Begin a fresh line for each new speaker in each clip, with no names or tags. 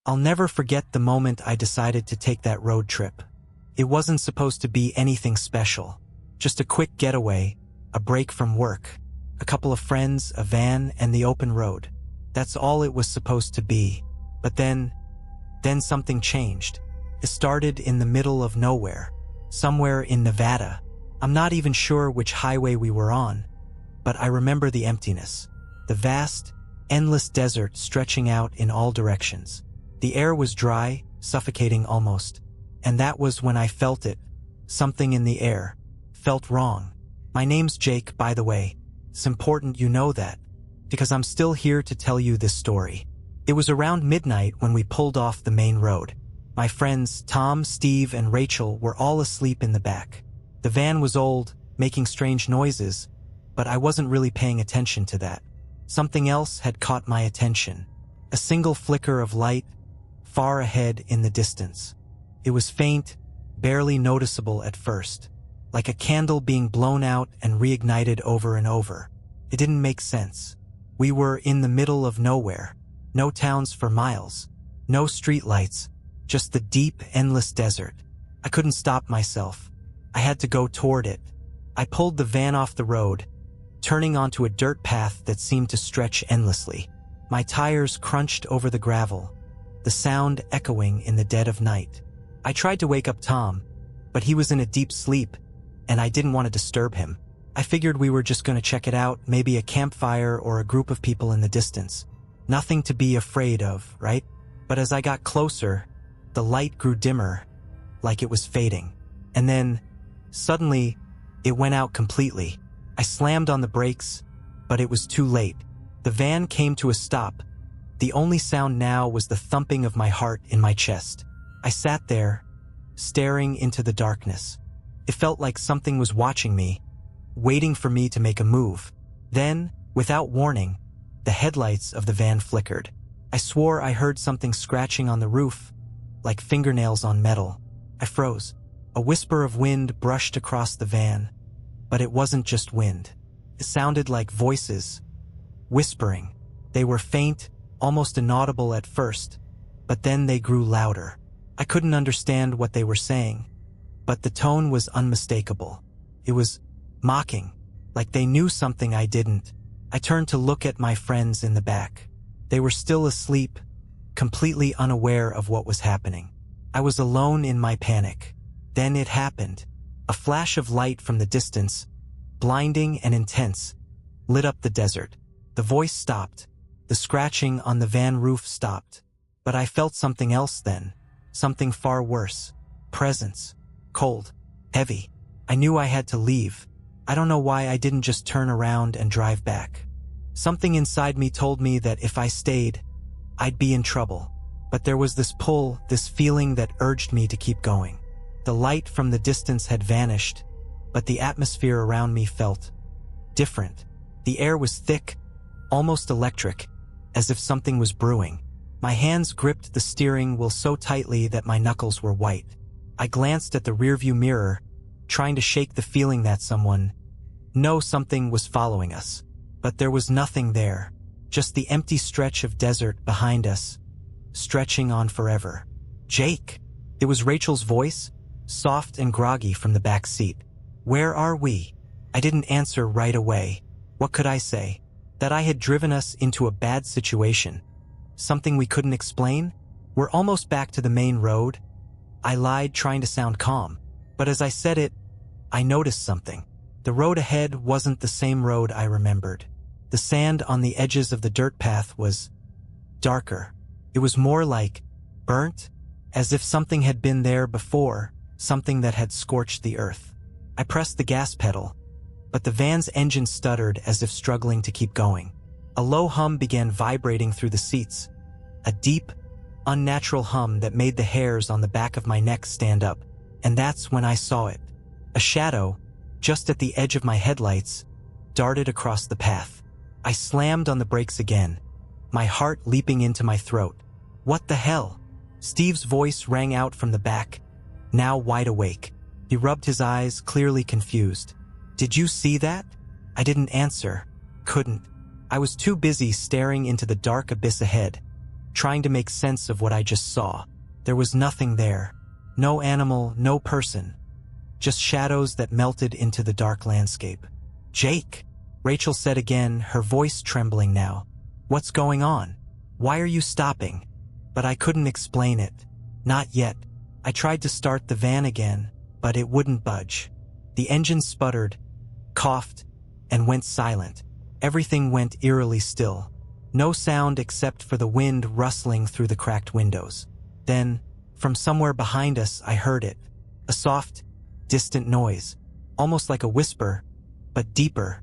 I'll never forget the moment I decided to take that road trip. It wasn't supposed to be anything special. Just a quick getaway, a break from work, a couple of friends, a van, and the open road. That's all it was supposed to be. But then something changed. It started in the middle of nowhere, somewhere in Nevada. I'm not even sure which highway we were on, but I remember the emptiness. The vast, endless desert stretching out in all directions. The air was dry, suffocating almost. And that was when I felt it. Something in the air. Felt wrong. My name's Jake, by the way. It's important you know that, because I'm still here to tell you this story. It was around midnight when we pulled off the main road. My friends, Tom, Steve, and Rachel were all asleep in the back. The van was old, making strange noises, but I wasn't really paying attention to that. Something else had caught my attention. A single flicker of light, far ahead in the distance. It was faint, barely noticeable at first, like a candle being blown out and reignited over and over. It didn't make sense. We were in the middle of nowhere. No towns for miles. No streetlights. Just the deep, endless desert. I couldn't stop myself. I had to go toward it. I pulled the van off the road, turning onto a dirt path that seemed to stretch endlessly. My tires crunched over the gravel, the sound echoing in the dead of night. I tried to wake up Tom, but he was in a deep sleep, and I didn't want to disturb him. I figured we were just going to check it out, maybe a campfire or a group of people in the distance. Nothing to be afraid of, right? But as I got closer, the light grew dimmer, like it was fading. And then, suddenly, it went out completely. I slammed on the brakes, but it was too late. The van came to a stop. The only sound now was the thumping of my heart in my chest. I sat there, staring into the darkness. It felt like something was watching me, waiting for me to make a move. Then, without warning, the headlights of the van flickered. I swore I heard something scratching on the roof, like fingernails on metal. I froze. A whisper of wind brushed across the van, but it wasn't just wind. It sounded like voices, whispering. They were faint, almost inaudible at first, but then they grew louder. I couldn't understand what they were saying, but the tone was unmistakable. It was mocking, like they knew something I didn't. I turned to look at my friends in the back. They were still asleep, completely unaware of what was happening. I was alone in my panic. Then it happened. A flash of light from the distance, blinding and intense, lit up the desert. The voice stopped. The scratching on the van roof stopped. But I felt something else then. Something far worse. Presence. Cold. Heavy. I knew I had to leave. I don't know why I didn't just turn around and drive back. Something inside me told me that if I stayed, I'd be in trouble. But there was this pull, this feeling that urged me to keep going. The light from the distance had vanished, but the atmosphere around me felt different. The air was thick, almost electric, as if something was brewing. My hands gripped the steering wheel so tightly that my knuckles were white. I glanced at the rearview mirror, trying to shake the feeling that something was following us. But there was nothing there, just the empty stretch of desert behind us, stretching on forever. Jake! It was Rachel's voice, soft and groggy from the back seat. Where are we? I didn't answer right away. What could I say? That I had driven us into a bad situation? Something we couldn't explain? We're almost back to the main road. I lied, trying to sound calm. But as I said it, I noticed something. The road ahead wasn't the same road I remembered. The sand on the edges of the dirt path was darker. It was more like burnt, as if something had been there before, something that had scorched the earth. I pressed the gas pedal, but the van's engine stuttered as if struggling to keep going. A low hum began vibrating through the seats, a deep, unnatural hum that made the hairs on the back of my neck stand up. And that's when I saw it. A shadow, just at the edge of my headlights, darted across the path. I slammed on the brakes again, my heart leaping into my throat. What the hell? Steve's voice rang out from the back, now wide awake. He rubbed his eyes, clearly confused. Did you see that? I didn't answer. Couldn't. I was too busy staring into the dark abyss ahead, trying to make sense of what I just saw. There was nothing there. No animal, no person. Just shadows that melted into the dark landscape. "Jake," Rachel said again, her voice trembling now. "What's going on? Why are you stopping?" But I couldn't explain it. Not yet. I tried to start the van again, but it wouldn't budge. The engine sputtered, coughed, and went silent. Everything went eerily still. No sound except for the wind rustling through the cracked windows. Then, from somewhere behind us, I heard it. A soft, distant noise, almost like a whisper, but deeper,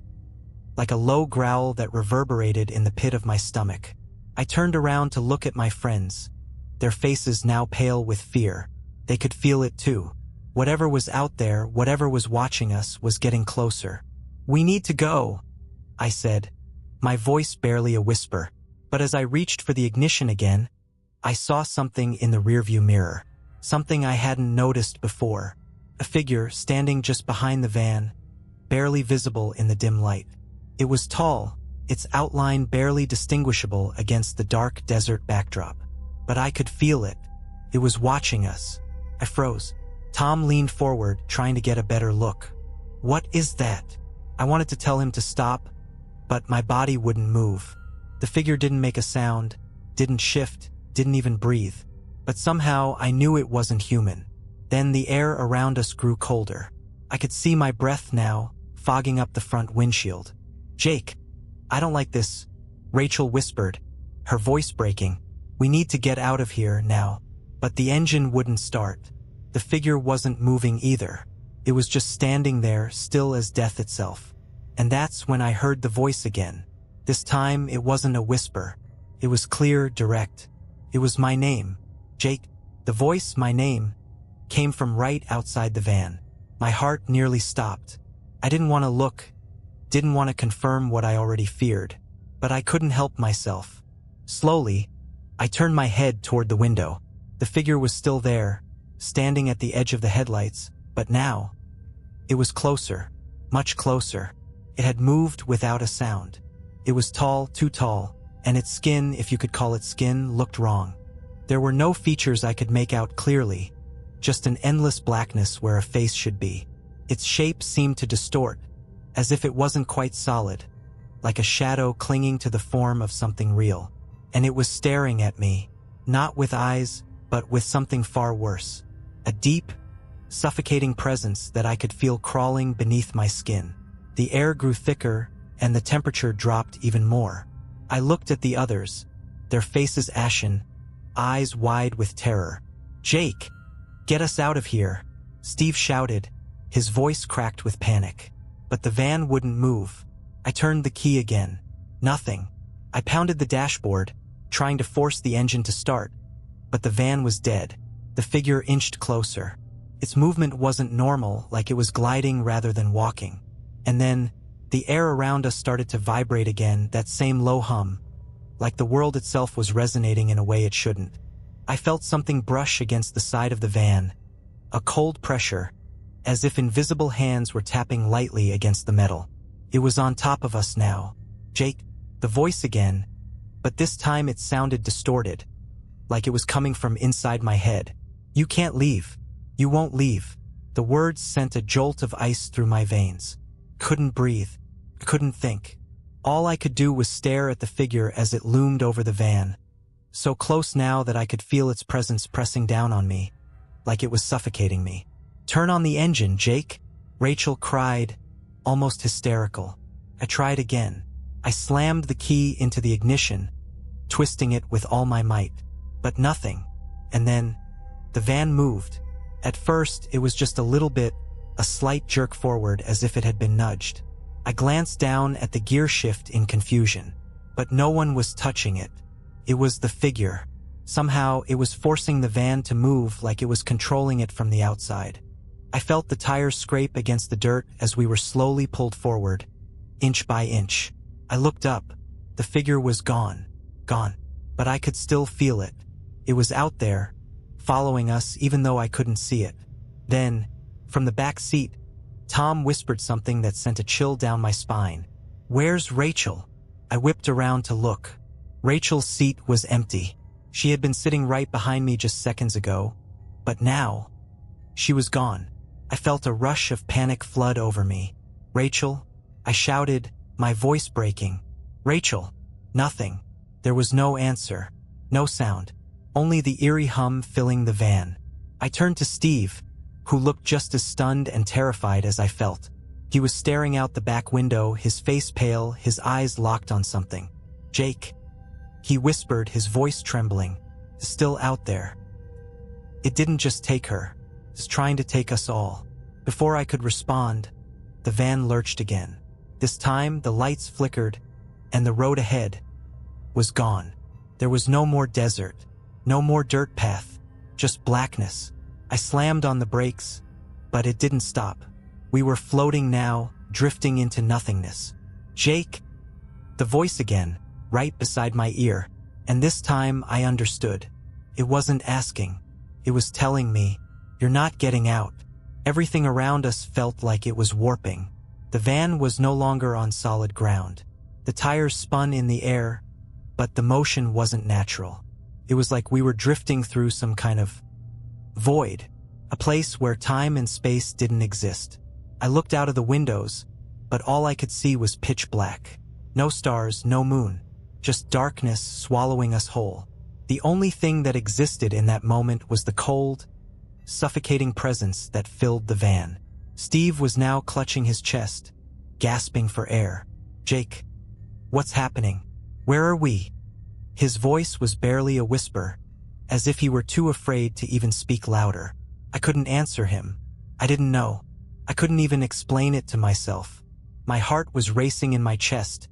like a low growl that reverberated in the pit of my stomach. I turned around to look at my friends, their faces now pale with fear. They could feel it too. Whatever was out there, whatever was watching us, was getting closer. "We need to go," I said, my voice barely a whisper. But as I reached for the ignition again, I saw something in the rearview mirror. Something I hadn't noticed before. A figure standing just behind the van, barely visible in the dim light. It was tall, its outline barely distinguishable against the dark desert backdrop. But I could feel it. It was watching us. I froze. Tom leaned forward, trying to get a better look. "What is that?" I wanted to tell him to stop, but my body wouldn't move. The figure didn't make a sound, didn't shift, didn't even breathe. But somehow I knew it wasn't human. Then the air around us grew colder. I could see my breath now, fogging up the front windshield. "Jake, I don't like this," Rachel whispered, her voice breaking. "We need to get out of here now." But the engine wouldn't start. The figure wasn't moving either. It was just standing there, still as death itself. And that's when I heard the voice again. This time it wasn't a whisper. It was clear, direct. It was my name, Jake. The voice, my name, came from right outside the van. My heart nearly stopped. I didn't want to look, didn't want to confirm what I already feared. But I couldn't help myself. Slowly, I turned my head toward the window. The figure was still there, standing at the edge of the headlights, but now, it was closer, much closer. It had moved without a sound. It was tall, too tall, and its skin, if you could call it skin, looked wrong. There were no features I could make out clearly, just an endless blackness where a face should be. Its shape seemed to distort, as if it wasn't quite solid, like a shadow clinging to the form of something real. And it was staring at me, not with eyes, but with something far worse. A deep, suffocating presence that I could feel crawling beneath my skin. The air grew thicker, and the temperature dropped even more. I looked at the others, their faces ashen, eyes wide with terror. "Jake, get us out of here," Steve shouted, his voice cracked with panic. But the van wouldn't move. I turned the key again. Nothing. I pounded the dashboard, trying to force the engine to start. But the van was dead. The figure inched closer. Its movement wasn't normal, like it was gliding rather than walking. And then, the air around us started to vibrate again, that same low hum, like the world itself was resonating in a way it shouldn't. I felt something brush against the side of the van, a cold pressure, as if invisible hands were tapping lightly against the metal. It was on top of us now. "Jake," the voice again, but this time it sounded distorted, like it was coming from inside my head. "You can't leave. You won't leave." The words sent a jolt of ice through my veins. Couldn't breathe. Couldn't think. All I could do was stare at the figure as it loomed over the van, so close now that I could feel its presence pressing down on me, like it was suffocating me. "Turn on the engine, Jake," Rachel cried, almost hysterical. I tried again. I slammed the key into the ignition, twisting it with all my might. But nothing. And then, the van moved. At first, it was just a little bit, a slight jerk forward as if it had been nudged. I glanced down at the gear shift in confusion, but no one was touching it. It was the figure. Somehow, it was forcing the van to move like it was controlling it from the outside. I felt the tires scrape against the dirt as we were slowly pulled forward, inch by inch. I looked up. The figure was gone. Gone. But I could still feel it. It was out there, following us even though I couldn't see it. Then, from the back seat, Tom whispered something that sent a chill down my spine. "Where's Rachel?" I whipped around to look. Rachel's seat was empty. She had been sitting right behind me just seconds ago, but now, she was gone. I felt a rush of panic flood over me. "Rachel?" I shouted, my voice breaking. "Rachel!" Nothing. There was no answer. No sound. Only the eerie hum filling the van. I turned to Steve, who looked just as stunned and terrified as I felt. He was staring out the back window, his face pale, his eyes locked on something. "Jake," he whispered, his voice trembling, "is still out there. It didn't just take her. It's trying to take us all." Before I could respond, the van lurched again. This time, the lights flickered, and the road ahead was gone. There was no more desert, no more dirt path, just blackness. I slammed on the brakes, but it didn't stop. We were floating now, drifting into nothingness. "Jake!" The voice again, right beside my ear, and this time I understood. It wasn't asking. It was telling me, "You're not getting out." Everything around us felt like it was warping. The van was no longer on solid ground. The tires spun in the air, but the motion wasn't natural. It was like we were drifting through some kind of void, a place where time and space didn't exist. I looked out of the windows, but all I could see was pitch black. No stars, no moon, just darkness swallowing us whole. The only thing that existed in that moment was the cold, suffocating presence that filled the van. Steve was now clutching his chest, gasping for air. "Jake, what's happening? Where are we?" His voice was barely a whisper, as if he were too afraid to even speak louder. I couldn't answer him. I didn't know. I couldn't even explain it to myself. My heart was racing in my chest,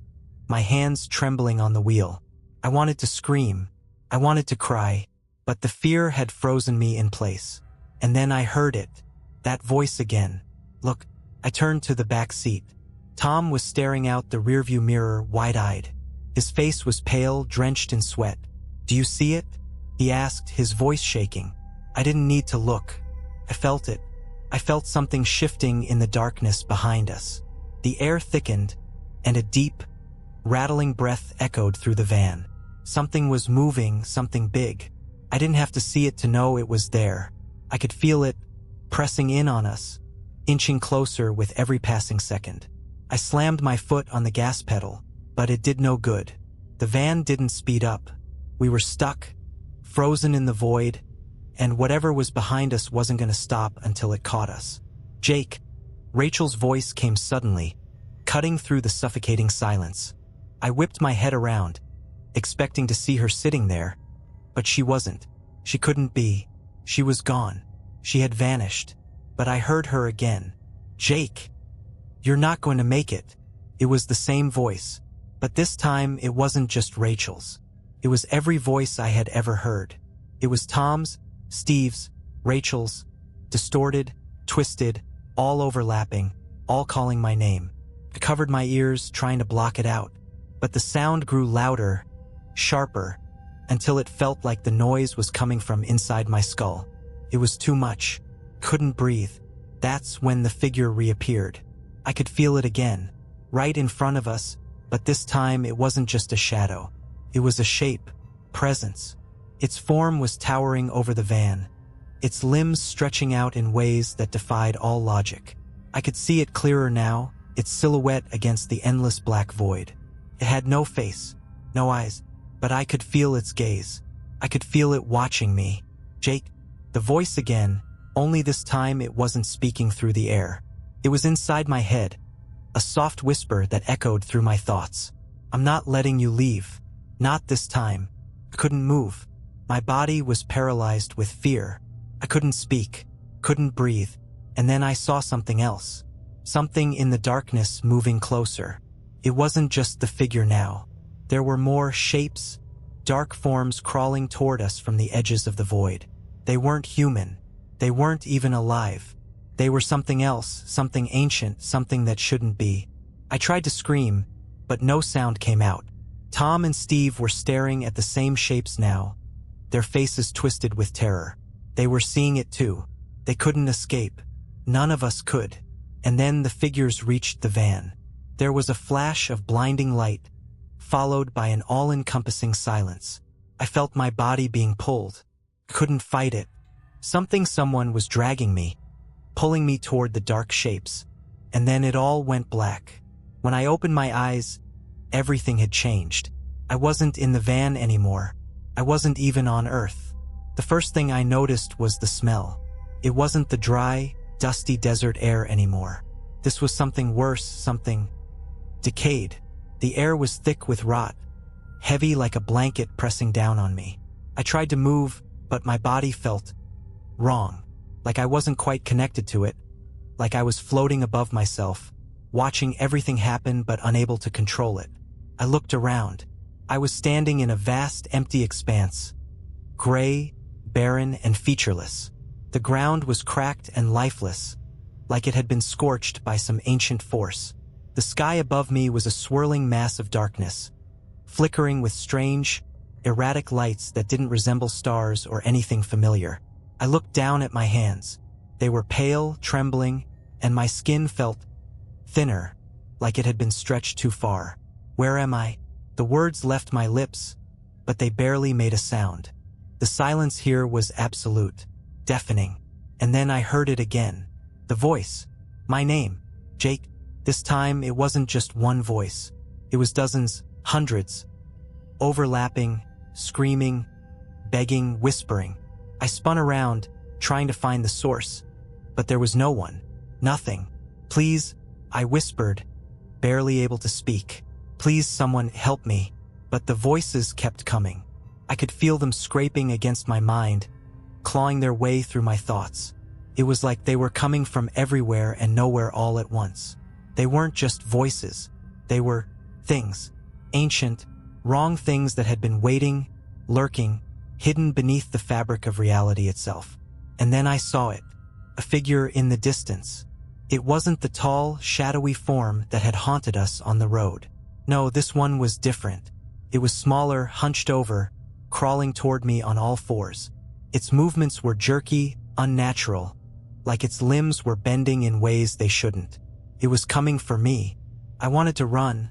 my hands trembling on the wheel. I wanted to scream. I wanted to cry, but the fear had frozen me in place. And then I heard it, that voice again. "Look." I turned to the back seat. Tom was staring out the rearview mirror, wide-eyed. His face was pale, drenched in sweat. "Do you see it?" he asked, his voice shaking. I didn't need to look. I felt it. I felt something shifting in the darkness behind us. The air thickened, and a deep, rattling breath echoed through the van. Something was moving, something big. I didn't have to see it to know it was there. I could feel it, pressing in on us, inching closer with every passing second. I slammed my foot on the gas pedal, but it did no good. The van didn't speed up. We were stuck, frozen in the void, and whatever was behind us wasn't going to stop until it caught us. "Jake!" Rachel's voice came suddenly, cutting through the suffocating silence. I whipped my head around, expecting to see her sitting there, but she wasn't. She couldn't be. She was gone. She had vanished. But I heard her again. "Jake! You're not going to make it." It was the same voice, but this time it wasn't just Rachel's. It was every voice I had ever heard. It was Tom's, Steve's, Rachel's, distorted, twisted, all overlapping, all calling my name. I covered my ears, trying to block it out, but the sound grew louder, sharper, until it felt like the noise was coming from inside my skull. It was too much. Couldn't breathe. That's when the figure reappeared. I could feel it again, right in front of us, but this time it wasn't just a shadow. It was a shape, presence. Its form was towering over the van, its limbs stretching out in ways that defied all logic. I could see it clearer now, its silhouette against the endless black void. It had no face, no eyes, but I could feel its gaze. I could feel it watching me. "Jake!" The voice again, only this time it wasn't speaking through the air. It was inside my head, a soft whisper that echoed through my thoughts. "I'm not letting you leave. Not this time." I couldn't move. My body was paralyzed with fear. I couldn't speak, couldn't breathe, and then I saw something else. Something in the darkness moving closer. It wasn't just the figure now. There were more shapes, dark forms crawling toward us from the edges of the void. They weren't human. They weren't even alive. They were something else, something ancient, something that shouldn't be. I tried to scream, but no sound came out. Tom and Steve were staring at the same shapes now, their faces twisted with terror. They were seeing it too. They couldn't escape. None of us could. And then the figures reached the van. There was a flash of blinding light, followed by an all-encompassing silence. I felt my body being pulled. Couldn't fight it. Someone was dragging me, pulling me toward the dark shapes. And then it all went black. When I opened my eyes, everything had changed. I wasn't in the van anymore. I wasn't even on Earth. The first thing I noticed was the smell. It wasn't the dry, dusty desert air anymore. This was something worse, something decayed. The air was thick with rot, heavy like a blanket pressing down on me. I tried to move, but my body felt wrong, like I wasn't quite connected to it, like I was floating above myself, watching everything happen but unable to control it. I looked around. I was standing in a vast, empty expanse, gray, barren, and featureless. The ground was cracked and lifeless, like it had been scorched by some ancient force. The sky above me was a swirling mass of darkness, flickering with strange, erratic lights that didn't resemble stars or anything familiar. I looked down at my hands. They were pale, trembling, and my skin felt thinner, like it had been stretched too far. Where am I? The words left my lips, but they barely made a sound. The silence here was absolute, deafening. And then I heard it again. The voice. My name. Jake. This time it wasn't just one voice. It was dozens, hundreds. Overlapping, screaming, begging, whispering. I spun around, trying to find the source. But there was no one. Nothing. Please, I whispered, barely able to speak. Please, someone help me. But the voices kept coming. I could feel them scraping against my mind, clawing their way through my thoughts. It was like they were coming from everywhere and nowhere all at once. They weren't just voices. They were things. Ancient, wrong things that had been waiting, lurking, hidden beneath the fabric of reality itself. And then I saw it. A figure in the distance. It wasn't the tall, shadowy form that had haunted us on the road. No, this one was different. It was smaller, hunched over, crawling toward me on all fours. Its movements were jerky, unnatural, like its limbs were bending in ways they shouldn't. It was coming for me. I wanted to run,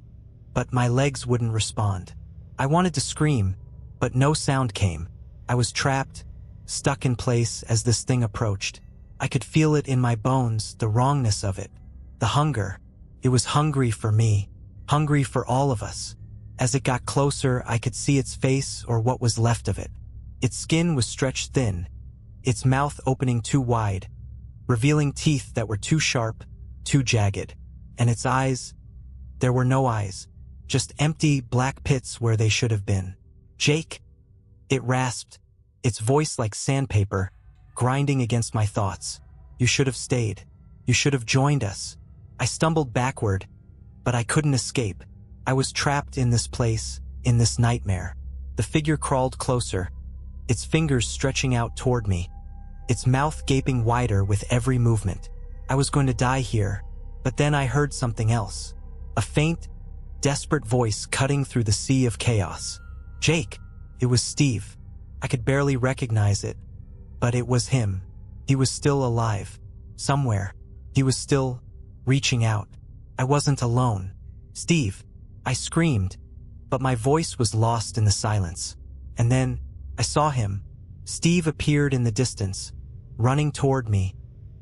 but my legs wouldn't respond. I wanted to scream, but no sound came. I was trapped, stuck in place as this thing approached. I could feel it in my bones, the wrongness of it, the hunger. It was hungry for me, hungry for all of us. As it got closer, I could see its face, or what was left of it. Its skin was stretched thin, its mouth opening too wide, revealing teeth that were too sharp, too jagged. And its eyes, there were no eyes, just empty black pits where they should have been. Jake, it rasped, its voice like sandpaper, grinding against my thoughts. You should have stayed. You should have joined us. I stumbled backward, but I couldn't escape. I was trapped in this place, in this nightmare. The figure crawled closer, its fingers stretching out toward me, its mouth gaping wider with every movement. I was going to die here, but then I heard something else. A faint, desperate voice cutting through the sea of chaos. Jake! It was Steve. I could barely recognize it, but it was him. He was still alive. Somewhere. He was still reaching out. I wasn't alone. Steve! I screamed, but my voice was lost in the silence. And then, I saw him. Steve appeared in the distance, running toward me,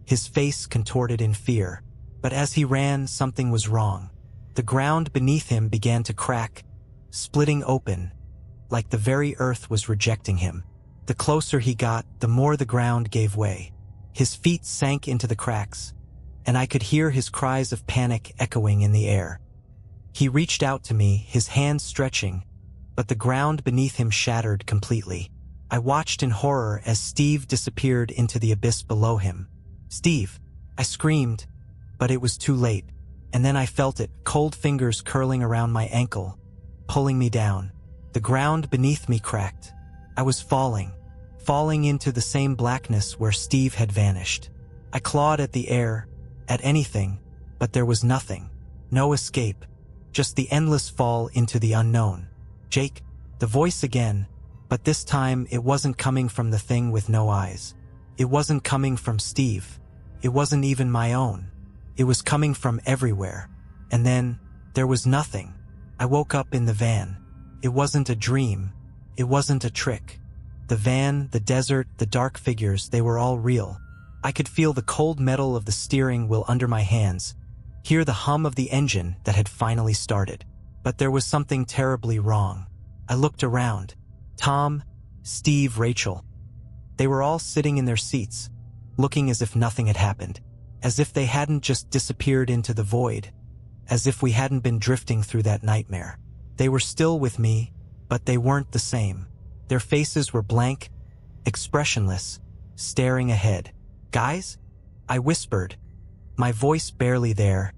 his face contorted in fear. But as he ran, something was wrong. The ground beneath him began to crack, splitting open, like the very earth was rejecting him. The closer he got, the more the ground gave way. His feet sank into the cracks, and I could hear his cries of panic echoing in the air. He reached out to me, his hands stretching, but the ground beneath him shattered completely. I watched in horror as Steve disappeared into the abyss below him. Steve! I screamed, but it was too late. And then I felt it, cold fingers curling around my ankle, pulling me down. The ground beneath me cracked. I was falling into the same blackness where Steve had vanished. I clawed at the air, at anything, but there was nothing. No escape. Just the endless fall into the unknown. Jake, the voice again, but this time it wasn't coming from the thing with no eyes. It wasn't coming from Steve. It wasn't even my own. It was coming from everywhere. And then, there was nothing. I woke up in the van. It wasn't a dream. It wasn't a trick. The van, the desert, the dark figures, they were all real. I could feel the cold metal of the steering wheel under my hands, hear the hum of the engine that had finally started. But there was something terribly wrong. I looked around. Tom, Steve, Rachel. They were all sitting in their seats, looking as if nothing had happened, as if they hadn't just disappeared into the void, as if we hadn't been drifting through that nightmare. They were still with me, but they weren't the same. Their faces were blank, expressionless, staring ahead. "Guys?" I whispered, my voice barely there,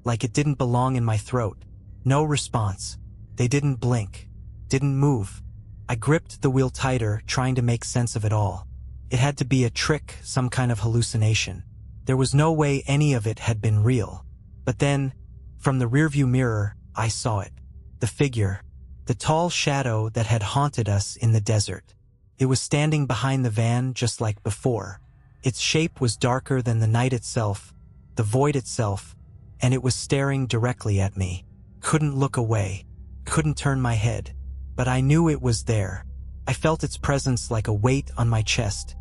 like it didn't belong in my throat. No response. They didn't blink, didn't move. I gripped the wheel tighter, trying to make sense of it all. It had to be a trick, some kind of hallucination. There was no way any of it had been real. But then, from the rearview mirror, I saw it. The figure, the tall shadow that had haunted us in the desert. It was standing behind the van just like before. Its shape was darker than the night itself, the void itself, and it was staring directly at me. Couldn't look away, couldn't turn my head, but I knew it was there. I felt its presence like a weight on my chest,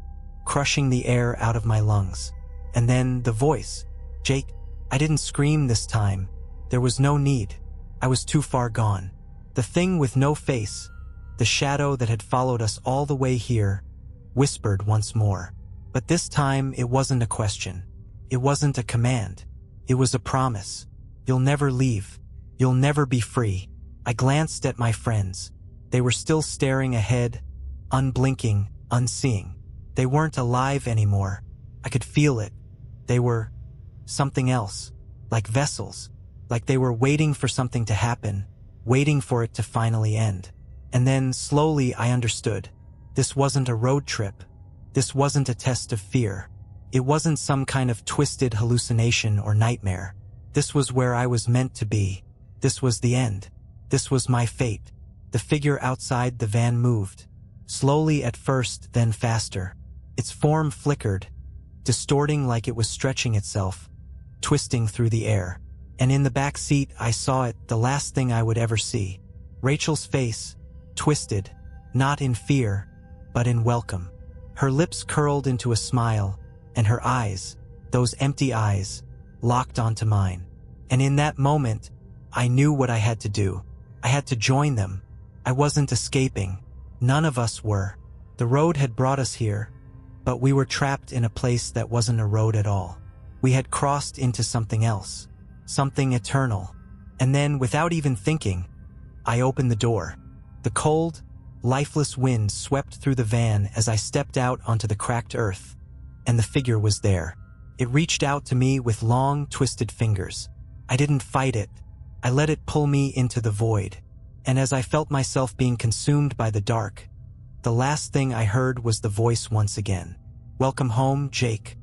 crushing the air out of my lungs. And then the voice. "Jake." I didn't scream this time. There was no need. I was too far gone. The thing with no face, the shadow that had followed us all the way here, whispered once more. But this time it wasn't a question. It wasn't a command. It was a promise. "You'll never leave. You'll never be free." I glanced at my friends. They were still staring ahead, unblinking, unseeing. They weren't alive anymore. I could feel it. They were something else, like vessels, like they were waiting for something to happen, waiting for it to finally end. And then, slowly, I understood. This wasn't a road trip. This wasn't a test of fear. It wasn't some kind of twisted hallucination or nightmare. This was where I was meant to be. This was the end. This was my fate. The figure outside the van moved. Slowly at first, then faster. Its form flickered, distorting like it was stretching itself, twisting through the air. And in the back seat, I saw it, the last thing I would ever see. Rachel's face, twisted, not in fear, but in welcome. Her lips curled into a smile, and her eyes, those empty eyes, locked onto mine. And in that moment, I knew what I had to do. I had to join them. I wasn't escaping. None of us were. The road had brought us here, but we were trapped in a place that wasn't a road at all. We had crossed into something else, something eternal. And then, without even thinking, I opened the door. The cold, lifeless wind swept through the van as I stepped out onto the cracked earth, and the figure was there. It reached out to me with long, twisted fingers. I didn't fight it. I let it pull me into the void. And as I felt myself being consumed by the dark, the last thing I heard was the voice once again. "Welcome home, Jake."